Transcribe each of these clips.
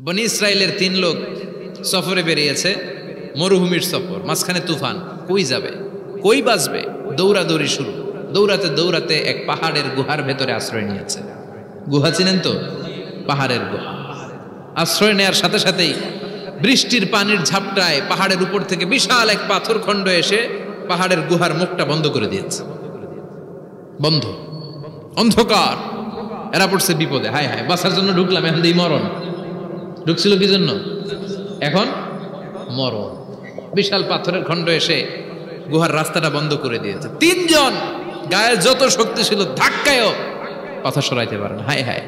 বনি ইসরায়েলের 3 লোক সফরে বেরিয়েছে, মরুভূমির সফর, মাঝখানে তুফান, কই যাবে, কই বাঁচবে, দৌড়াদৌড়ি শুরু। দৌড়াতে দৌড়াতে এক পাহাড়ের গুহার ভেতরে আশ্রয় নিয়েছে। গুহা চিনেন তো? পাহাড়ের গুহা। আশ্রয় নেওয়ার সাথে সাথেই বৃষ্টির পানির ঝাপটায় পাহাড়ের উপর থেকে বিশাল এক পাথর খণ্ড এসে পাহাড়ের গুহার মুখটা বন্ধ করে দিয়েছে। বন্ধ, অন্ধকার। এরা পড়ছে বিপদে, হায় হায়, বাঁচার জন্য ঢুকলাম, এখন দিই মরণ। ঢুকছিল কি জন্য? এখন মরণ। বিশাল পাথরের খণ্ড এসে গুহার রাস্তাটা বন্ধ করে দিয়েছে। 3 জন গায়ে যত শক্তি ছিল ধাক্কায়ও পাথর সরাইতে পারে না। হায় হায়,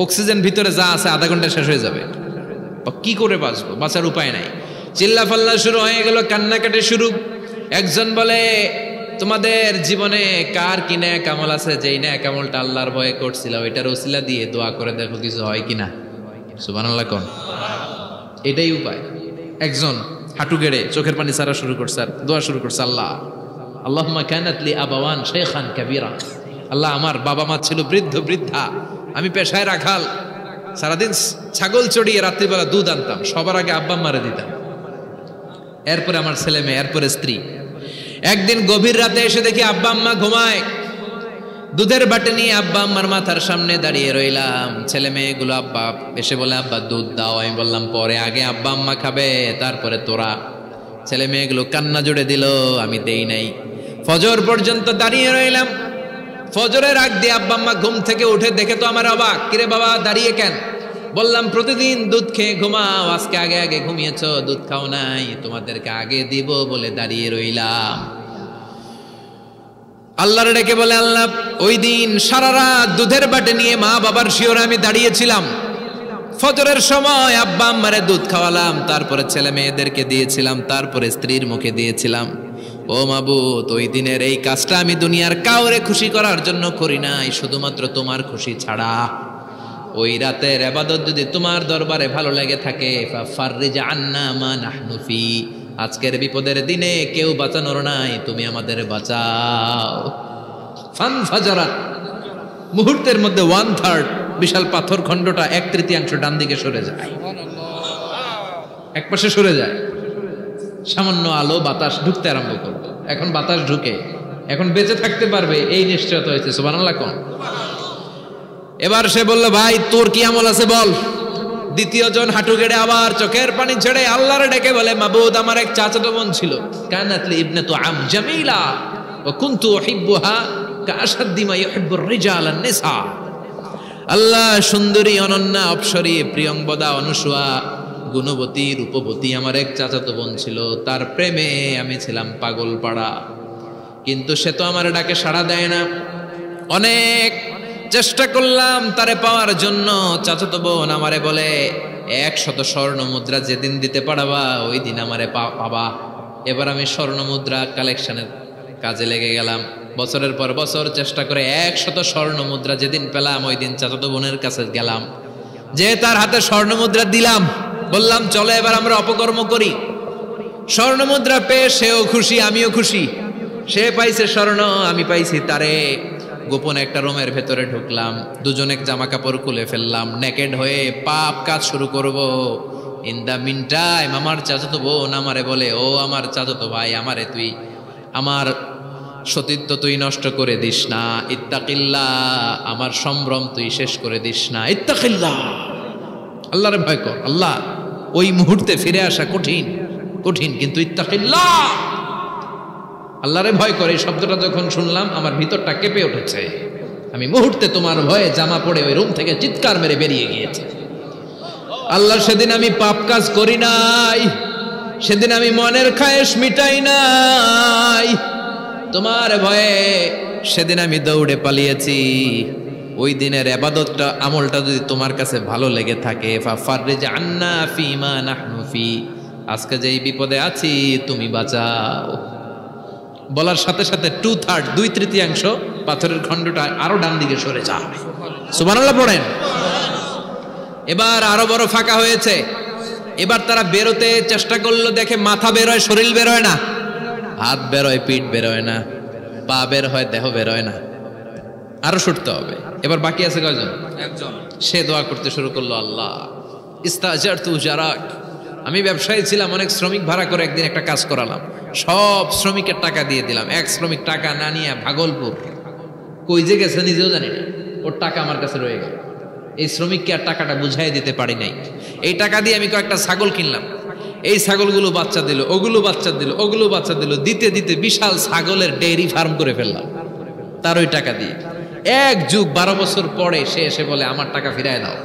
অক্সিজেন ভিতরে যা আছে আধা ঘন্টা শেষ হয়ে যাবে। কি করে বাঁচবো? বাঁচার উপায় নাই। চিল্লা ফাল্লা শুরু হয়ে গেল, কান্নাকাটি শুরু। একজন বলে, তোমাদের জীবনে কার কি ন্যাক আমল আছে, যেই ন্যাক আমলটা আল্লাহর ভয়ে করছিল ওইটার ওসিলা দিয়ে দোয়া করে দেখো কিছু হয় কিনা। সুবহানাল্লাহ কোন? এটাই উপায়। একজন হাঁটু গেড়ে চোখের পানি ছাড়া শুরু করছে আর দোয়া শুরু করছে, আল্লাহ আল্লাহুম্মা কানাত লি আবাওয়ান শাইখান কাবীরা। আল্লাহ, আমার বাবা মা ছিল বৃদ্ধ বৃদ্ধা, আমি পেশায় রাখাল, সারাদিন ছাগল চড়িয়ে রাত্রিবেলা দুধ আনতাম, সবার আগে আব্বা আম্মারে দিতাম, এরপরে আমার ছেলে মেয়ে, এরপরে স্ত্রী। একদিন গভীর রাতে এসে দেখি আব্বা আম্মা ঘুমায়। দুধের বাটি নিয়ে আব্বা আম্মার মাথার সামনে দাঁড়িয়ে রইলাম। ছেলে মেয়েগুলো আব্বা এসে বলে, আব্বা দুধ দাও। আমি বললাম পরে, আগে আব্বা আম্মা খাবে, তারপরে তোরা। ছেলে মেয়েগুলো কান্না জুড়ে দিল, আমি দেই নাই। ফজর পর্যন্ত দাঁড়িয়ে রইলাম। ফজরের আগ দিয়ে আব্বা আম্মা ঘুম থেকে উঠে দেখে তো আমার অবাক, কিরে বাবা দাঁড়িয়ে কেন? বললাম প্রতিদিন দুধ খেয়ে ঘুমাও, আজকে আগে আগে ঘুমিয়েছ, দুধ খাও নাই, তোমাদেরকে আগে দিব বলে দাঁড়িয়ে রইলাম। আল্লাহর ডেকে বলে, আল্লাহ ওই দিন সারা রাত দুধের বাটি নিয়ে মা বাবার শিওরে আমি দাঁড়িয়েছিলাম। ফজরের সময় আব্বা আম্মারে দুধ খাওয়ালাম, তারপরে ছেলে মেয়েদেরকে দিয়েছিলাম, তারপরে স্ত্রীর মুখে দিয়েছিলাম। ও মাবুদ, ওই দিনের এই কাজটা আমি দুনিয়ার কাউরে খুশি করার জন্য করি নাই, শুধুমাত্র তোমার খুশি ছাড়া। ওই রাতের ইবাদত যদি তোমার দরবারে ভালো লেগে থাকে, ফাফাররিজ আন্না মা নাহনু ফি, আজকের বিপদের দিনে কেউ বাঁচানোর নাই, তুমি আমাদের বাঁচাও। ফানফাজারাত, মুহূর্তের মধ্যে 1/3 বিশাল পাথর খণ্ডটা 1/3 ডান দিকে সরে যায়, এক পাশে সরে যায়। সামান্য আলো বাতাস ঢুকতে আরম্ভ করবে। এখন বাতাস ঢুকে, এখন বেঁচে থাকতে পারবে এই নিশ্চয়তা হয়েছে। সুবহানাল্লাহ কোন? এবার সে বলল, ভাই তোর কি আমল আছে বল। দ্বিতীয় জন হাঁটু গেড়ে আবার চোখের পানি ছেড়ে আল্লাহর ডেকে বলে, মাবুদ আমার এক চাচাতো বোন ছিল, কানাত লি ইবনাতু আম জামিলা ওয়া কুনতু উহিব্বুহা কাআশাদ্দি মা ইউহিব্বুর রিজাল আন-নিসা। আল্লাহ, সুন্দরী, অনন্যা, অপ্সরী, প্রিয়ংবদা, অনুসুয়া, গুণবতী, রূপবতী আমার এক চাচাতো বোন ছিল, তার প্রেমে আমি ছিলাম পাগল পাড়া, কিন্তু সে তো আমার ডাকে সাড়া দেয় না। অনেক চেষ্টা করলাম তারে পাওয়ার জন্য। চাচাতো বোন আমারে বলে, 100 স্বর্ণ মুদ্রা যেদিন দিতে পারবা ওই দিন আমারে পাবা। এবার আমি স্বর্ণ মুদ্রা কালেকশনের কাজে লেগে গেলাম। বছরের পর বছর চেষ্টা করে 100 স্বর্ণ মুদ্রা যেদিন পেলাম ওই দিন চাচাতো বোনের কাছে গেলাম, যে তার হাতে স্বর্ণ মুদ্রা দিলাম, বললাম চলো এবার আমরা অপকর্ম করি। স্বর্ণ মুদ্রা পেয়ে সেও খুশি, আমিও খুশি। সে পাইছে স্বর্ণ, আমি পাইছি তারে। গোপন একটা রুমের ভেতরে ঢুকলাম, দুজনে জামা কাপড় খুলে ফেললাম, নেকেড হয়ে পাপ কাজ শুরু করব। ইন দা মিন টাইম আমার চাচাতো বোন আমারে বলে, ও আমার চাচাতো ভাই, আমারে তুই আমার সতীত্ব তুই নষ্ট করে দিস না, ইত্তাকিল্লাহ, আমার সম্ভ্রম তুই শেষ করে দিস না, ইত্তাকিল্লাহ, আল্লাহরে ভয় কর। আল্লাহ, ওই মুহূর্তে ফিরে আসা কঠিন কঠিন, কিন্তু ইত্তাকিল্লাহ, আল্লাহরে ভয় করে, এই শব্দটা যখন শুনলাম আমার ভিতরটা কেঁপে উঠেছে। আমি মুহূর্তে তোমার ভয়ে জামা পড়ে ওই রুম থেকে চিৎকার মেরে বেরিয়ে গিয়েছে। আল্লাহ, সেদিন আমি পাপ কাজ করি নাই, সেদিন আমি মনের খায়েশ মিটাই নাই, তোমার ভয়ে সেদিন আমি দৌড়ে পালিয়েছি। ওই দিনের ইবাদতটা, আমলটা যদি তোমার কাছে ভালো লেগে থাকে, ফাফাররিজ আন্না ফিমা নাহনু ফি, আজকে যেই বিপদে আছি তুমি বাঁচাও। বলার সাথে সাথে 2/3 2/3 পাথরের খণ্ডটা আরো ডান দিকে সরে যায়। সুবহানাল্লাহ পড়েন। এবার আরো বড় ফাঁকা হয়েছে। এবার তারা বেরোতে চেষ্টা করলো, দেখে মাথা বের হয়, শরীর বের হয় না, হাত বের হয়, পিঠ বের হয় না, পা বের হয়, দেহ বের হয় না, আরো ছুটতে হবে। এবার বাকি আছে কয়জন? একজন। সে দোয়া করতে শুরু করলো, আল্লাহ ইস্তাজারতু জারাক, আমি ব্যবসায়ী ছিলাম, অনেক শ্রমিক ভাড়া করে একদিন একটা কাজ করালাম, সব শ্রমিকের টাকা দিয়ে দিলাম। এক শ্রমিক টাকা না নিয়ে ভাগলপুর কই যে গেছে নিজেও জানি না, ওর টাকা আমার কাছে রয়ে গেল। এই শ্রমিককে আর টাকাটা বুঝাই দিতে পারি নাই। এই টাকা দিয়ে আমি কয়েকটা ছাগল কিনলাম, এই ছাগলগুলো বাচ্চা দিল, ওগুলো বাচ্চা দিল, ওগুলো বাচ্চা দিল, দিতে দিতে বিশাল ছাগলের ডেয়ারি ফার্ম করে ফেললাম তার ওই টাকা দিয়ে। এক যুগ 12 বছর পরে সে এসে বলে আমার টাকা ফিরায় দাও।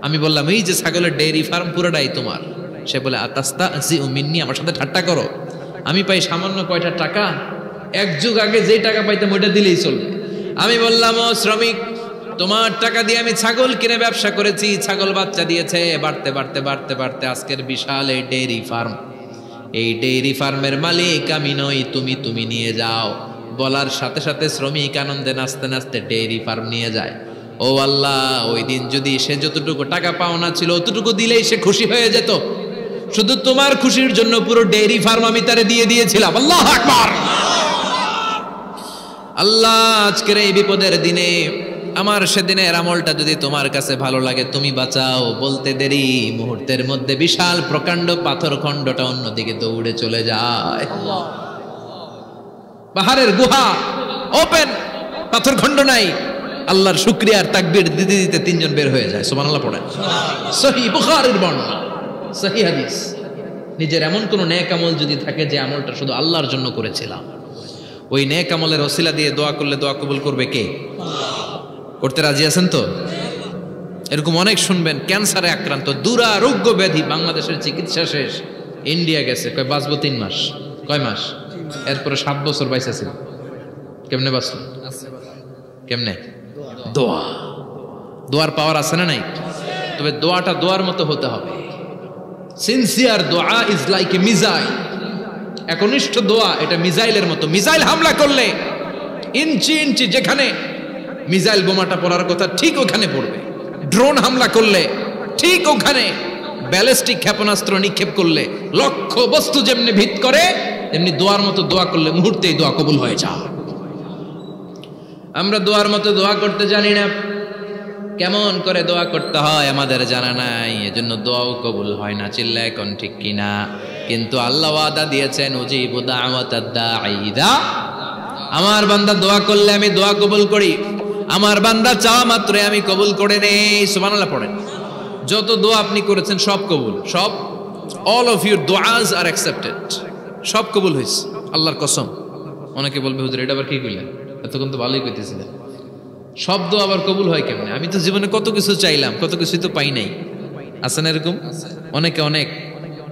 আমি বললাম এই যে ছাগলের ডেয়ারি ফার্ম পুরোটাই তোমার। সে বলে আতাস্তাহজিউ মিন্নি, আমার সাথে ঠাট্টা করো? আমি পাই সামান্য কয়টা টাকা, এক যুগ আগে যেই টাকা পাইতাম ওইটা দিলেই চলবে। আমি বললাম ও শ্রমিক, তোমার টাকা দিয়ে আমি ছাগল কিনে ব্যবসা করেছি, ছাগল বাচ্চা দিয়েছে, বাড়তে বাড়তে বাড়তে বাড়তে আজকের বিশাল এই ডেয়ারি ফার্ম, এই ডেয়ারি ফার্মের মালিক আমি নই, তুমি নিয়ে যাও। বলার সাথে সাথে শ্রমিক আনন্দে নাচতে নাচতে ডেয়ারি ফার্ম নিয়ে যায়। ও আল্লাহ, ওই দিন যদি সে যতটুকু টাকা পাওনা ছিল অতটুকু দিলেই সে খুশি হয়ে যেত, শুধু তোমার খুশির জন্য পুরো ডেয়ারি ফার্ম আমি তারে দিয়ে দিয়েছিলাম। আল্লাহু আকবার। আল্লাহ, আজকের এই বিপদের দিনে আমার সেদিনের আমলটা যদি তোমার কাছে ভালো লাগে তুমি বাঁচাও। বলতে দেরি, মুহূর্তের মধ্যে বিশাল প্রকাণ্ড পাথর খণ্ডটা অন্যদিকে দৌড়ে চলে যায়। পাহাড়ের গুহা ওপেন, পাথর খণ্ড নাই। আল্লাহর শুকরিয়া আর তাকবীর দিতে দিতে 3 জন বের হয়ে যায়। সুবহানাল্লাহ পড়েন। সহিহ বুখারীর বর্ণনা, সহিহ হাদিস। নিজের এমন কোন নেক আমল যদি থাকে যে আমলটা শুধু আল্লাহর জন্য করেছিলাম, ওই নেক আমলের ওসিলা দিয়ে দোয়া করলে দোয়া কবুল করবে কে? করতে রাজি আছেন তো? এরকম অনেক শুনবেন, ক্যান্সারে আক্রান্ত, দুরারোগ্য ব্যাধি, বাংলাদেশের চিকিৎসা শেষ, ইন্ডিয়া গেছে, কয় বাঁচবো 3 মাস। কয় মাস? এরপরে 7 বছর বাইসা ছিল। কেমনে বাঁচল? কেমনে? দোয়া। দোয়ার পাওয়ার আছে না নাই? তবে দোয়াটা দোয়ার মতো হতে হবে। সিনসিয়ার দোয়া ইজ লাইক এ মিসাইল। একনিষ্ঠ দোয়া এটা মিসাইলের মতো। মিসাইল হামলা করলে ইঞ্চি ইঞ্চি যেখানে মিসাইল বোমাটা পড়ার কথা ঠিক ওখানে পড়বে। ড্রোন হামলা করলে ঠিক ওখানে, ব্যালিস্টিক ক্ষেপণাস্ত্র নিক্ষেপ করলে লক্ষ্য বস্তু যেমনি ভিত করে, তেমনি দোয়ার মতো দোয়া করলে মুহূর্তেই দোয়া কবুল হয়ে যায়। আমরা দোয়ার মতো দোয়া করতে জানি না, কেমন করে দোয়া করতে হয় আমাদের জানা নাই, এজন্য দোয়াও কবুল হয় না। চিল্লা এখন ঠিক কিনা? কিন্তু আল্লাহ ওয়াদা দিয়েছেন, উজিবু দাওয়াতাদ দাঈ ইযা, আমার বান্দা দোয়া করলে আমি দোয়া কবুল করি, আমার বান্দা চাওয়া মাত্রই আমি কবুল করে নেই। সুবহানাল্লাহ পড়েন। যত দোয়া আপনি করেছেন সব কবুল, সব, অল অফ ইউর দোয়াজ আর অ্যাকসেপ্টেড, সব কবুল হয়েছে আল্লাহর কসম। অনেকে বলবে হুজুর এটা আবার কি কইলেন, এতক্ষণ তো ভালোই কইতেছিলেন। সব দোয়া আবার কবুল হয় কেমনে? আমি তো জীবনে কত কিছু চাইলাম, কত কিছুই তো পাই নাই। আছে না এরকম? অনেকে অনেক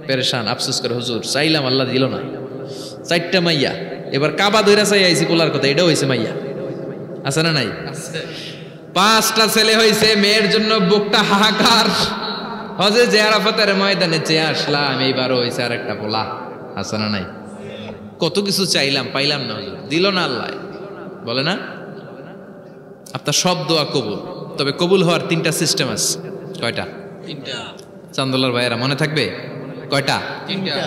পেরেশান, আফসোস করে হুজুর চাইলাম আল্লাহ দিল না। 4টা মাইয়া, এবার কাবা ধইরা চাই আইছি পোলার কথা, এটাও হয়েছে মাইয়া। আছে না নাই? 5টা ছেলে হয়েছে, মেয়ের জন্য বুকটা হাহাকার। হজে যে আরাফাতের ময়দানে চেয়ে আসলাম, এইবারও হয়েছে আর একটা পোলা। আছে না নাই? কত কিছু চাইলাম, পাইলাম না, হুজুর দিল না আল্লাহ। বলে না আপনার সব দোয়া কবুল, তবে কবুল হওয়ার 3টা সিস্টেম আছে। কয়টা? 3টা। চান্দোলার ভাইয়েরা মনে থাকবে? কয়টা? 3টা।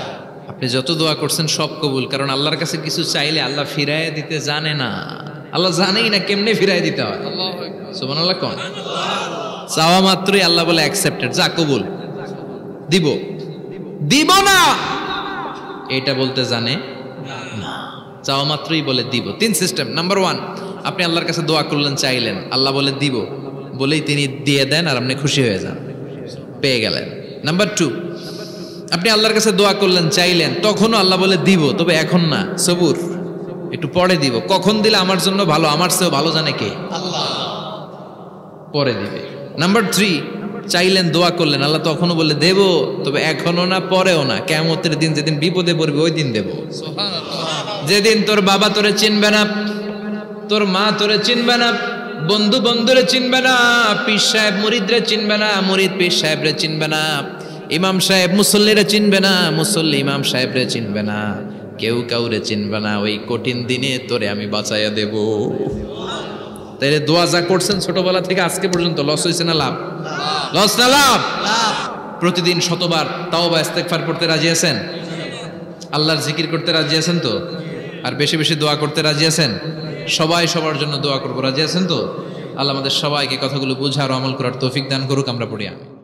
আপনি যত দোয়া করছেন সব কবুল, কারণ আল্লাহর কাছে কিছু চাইলে আল্লাহ ফিরায় দিতে জানে না। আল্লাহ জানেই না কেমনে ফিরায় দিতে হয়। সুবহানাল্লাহ কোন? চাওয়া মাত্রই আল্লাহ বলে অ্যাকসেপ্টেড, যা কবুল, দিব দিব না এটা বলতে জানে না, চাওয়া মাত্রই বলে দিব। 3 সিস্টেম। নাম্বার 1, আপনি আল্লাহর কাছে দোয়া করলেন, চাইলেন, আল্লাহ বলে দিব, বলেই তিনি দিয়ে দেন আর আপনি খুশি হয়ে যান, পেয়ে গেলেন। নাম্বার 2, আপনি আল্লাহর কাছে দোয়া করলেন, চাইলেন, তখনও আল্লাহ বলে দিব, তবে এখন না, সবুর, একটু পরে দিব। কখন দিলে আমার জন্য ভালো, আমার চেয়েও ভালো জানে কে? আল্লাহ, পরে দিবে। নাম্বার 3, চাইলেন, দোয়া করলেন, আল্লাহ তখনও বলে দেব, তবে এখনো না, পরেও না, কিয়ামতের দিন যেদিন বিপদে পড়বে ওই দিন দেব। যেদিন তোর বাবা তোরে চিনবে না, তোর মা তোরে চিনবে না, বন্ধু বন্ধুরে চিনবে না, পীর সাহেব মুরিদরে চিনবে না, মুরিদ পীর সাহেবরে চিনবে না, ইমাম সাহেব মুসল্লিরে চিনবে না, মুসল্লি ইমাম সাহেবরে চিনবে না, কেউ কাউরে চিনবে না। ওই কঠিন দিনে তোরে আমি বাঁচাইয়া দেব। তাইলে দোয়া যা করছেন ছোটবেলা থেকে আজকে পর্যন্ত, লস হয়েছে না লাভ? লস না লাভ? প্রতিদিন শতবার তাওবা ইস্তেগফার করতে রাজি আছেন? আল্লাহর জিকির করতে রাজি আছেন তো? আর বেশি বেশি দোয়া করতে রাজি আছেন? সবাই সবার জন্য দোয়া করবো, রাজি আছেন তো? আল্লাহ আমাদের সবাইকে কথাগুলো বুঝার ও আমল করার তৌফিক দান করুক। আমরা পড়ি আমিন।